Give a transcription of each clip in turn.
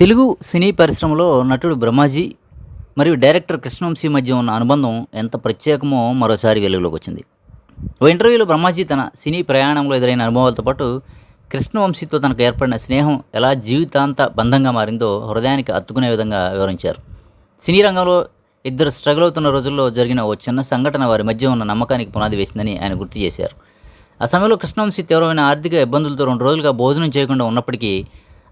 తెలుగు సినీ పరిశ్రమలో నటుడు బ్రహ్మాజీ మరియు డైరెక్టర్ కృష్ణవంశీ మధ్య ఉన్న అనుబంధం ఎంత ప్రత్యేకమో మరోసారి వెలుగులోకి వచ్చింది. ఓ ఇంటర్వ్యూలో బ్రహ్మాజీ తన సినీ ప్రయాణంలో ఎదురైన అనుభవాలతో పాటు కృష్ణవంశీతో తనకు ఏర్పడిన స్నేహం ఎలా జీవితాంత బంధంగా మారిందో హృదయానికి అత్తుకునే విధంగా వివరించారు. సినీ రంగంలో ఇద్దరు స్ట్రగుల్ అవుతున్న రోజుల్లో జరిగిన ఓ చిన్న సంఘటన వారి మధ్య ఉన్న నమ్మకానికి పునాది వేసిందని ఆయన గుర్తు చేశారు. ఆ సమయంలో కృష్ణవంశీ తీవ్రమైన ఆర్థిక ఇబ్బందులతో 2 రోజులుగా భోజనం చేయకుండా ఉన్నప్పటికీ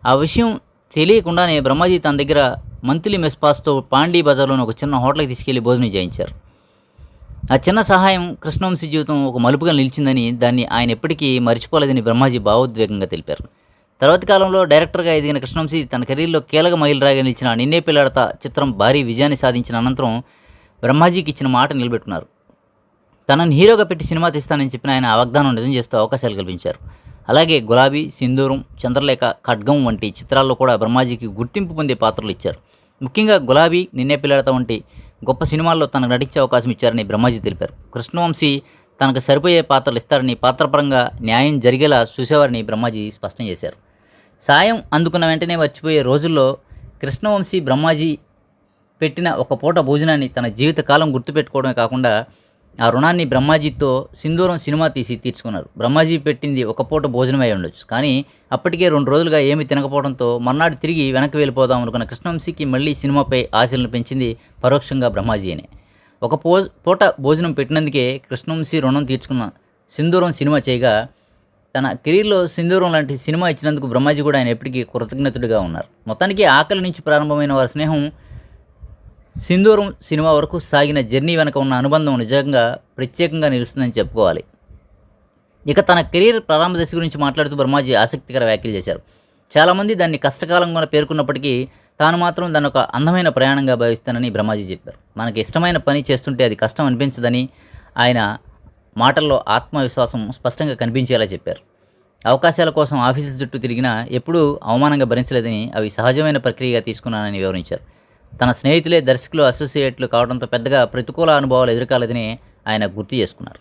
ఆ విషయం తెలియకుండానే బ్రహ్మాజీ తన దగ్గర మంత్లీ మెస్ పాస్తో పాండీ బజార్లోని ఒక చిన్న హోటల్కి తీసుకెళ్లి భోజనం చేయించారు. ఆ చిన్న సహాయం కృష్ణవంశీ జీవితం ఒక మలుపుగా నిలిచిందని, దాన్ని ఆయన ఎప్పటికీ మర్చిపోలేదని బ్రహ్మాజీ భావోద్వేగంగా తెలిపారు. తర్వాతి కాలంలో డైరెక్టర్గా ఎదిగిన కృష్ణవంశీ తన కెరీర్లో కీలక మైలురాయిగా నిలిచిన నిన్నే పెళ్లాడతా చిత్రం భారీ విజయాన్ని సాధించిన అనంతరం బ్రహ్మాజీకి ఇచ్చిన మాట నిలబెట్టుకున్నారు. తనని హీరోగా పెట్టి సినిమా తీస్తానని చెప్పిన ఆయన ఆ వాగ్దానం నిజం చేస్తూ అవకాశాలు కల్పించారు. అలాగే గులాబీ, సింధూరం, చంద్రలేఖ, ఖడ్గం వంటి చిత్రాల్లో కూడా బ్రహ్మాజీకి గుర్తింపు పొందే పాత్రలు ఇచ్చారు. ముఖ్యంగా గులాబీ, నిన్నే పిల్లాడతా వంటి గొప్ప సినిమాల్లో తనకు నటించే అవకాశం ఇచ్చారని బ్రహ్మాజీ తెలిపారు. కృష్ణవంశీ తనకు సరిపోయే పాత్రలు ఇస్తారని, పాత్రపరంగా న్యాయం జరిగేలా చూసేవారని బ్రహ్మాజీ స్పష్టం చేశారు. సాయం అందుకున్న వెంటనే మర్చిపోయే రోజుల్లో కృష్ణవంశీ బ్రహ్మాజీ పెట్టిన ఒక పూట భోజనాన్ని తన జీవితకాలం గుర్తుపెట్టుకోవడమే కాకుండా ఆ రుణాన్ని బ్రహ్మాజీతో సింధూరం సినిమా తీసి తీర్చుకున్నారు. బ్రహ్మాజీ పెట్టింది ఒక పూట భోజనమై ఉండొచ్చు, కానీ అప్పటికే 2 రోజులుగా ఏమీ తినకపోవడంతో మర్నాడు తిరిగి వెనక్కి వెళ్ళిపోదాం అనుకున్న కృష్ణవంశీకి మళ్ళీ సినిమాపై ఆశలను పెంచింది పరోక్షంగా బ్రహ్మాజీ అనే. ఒక పూట భోజనం పెట్టినందుకే కృష్ణవంశీ రుణం తీర్చుకున్న సింధూరం సినిమా చేయగా, తన కెరీర్లో సింధూరం లాంటి సినిమా ఇచ్చినందుకు బ్రహ్మాజీ కూడా ఆయన ఎప్పటికీ కృతజ్ఞతుడిగా ఉన్నారు. మొత్తానికి ఆకలి నుంచి ప్రారంభమైన వారి స్నేహం సింధూరం సినిమా వరకు సాగిన జర్నీ వెనక ఉన్న అనుబంధం నిజంగా ప్రత్యేకంగా నిలుస్తుందని చెప్పుకోవాలి. ఇక తన కెరీర్ ప్రారంభ దశ గురించి మాట్లాడుతూ బ్రహ్మాజీ ఆసక్తికర వ్యాఖ్యలు చేశారు. చాలామంది దాన్ని కష్టకాలంగా పేర్కొన్నప్పటికీ తాను మాత్రం దాన్ని ఒక అందమైన ప్రయాణంగా భావిస్తానని బ్రహ్మాజీ చెప్పారు. మనకి ఇష్టమైన పని చేస్తుంటే అది కష్టం అనిపించదని ఆయన మాటల్లో ఆత్మవిశ్వాసం స్పష్టంగా కనిపించేలా చెప్పారు. అవకాశాల కోసం ఆఫీసుల చుట్టూ తిరిగినా ఎప్పుడూ అవమానంగా భరించలేదని, అవి సహజమైన ప్రక్రియగా తీసుకున్నానని వివరించారు. తన స్నేహితులే దర్శకులు, అసోసియేట్లు కావడంతో పెద్దగా ప్రతికూల అనుభవాలు ఎదుర్కోలేదని ఆయన గుర్తు చేసుకున్నారు.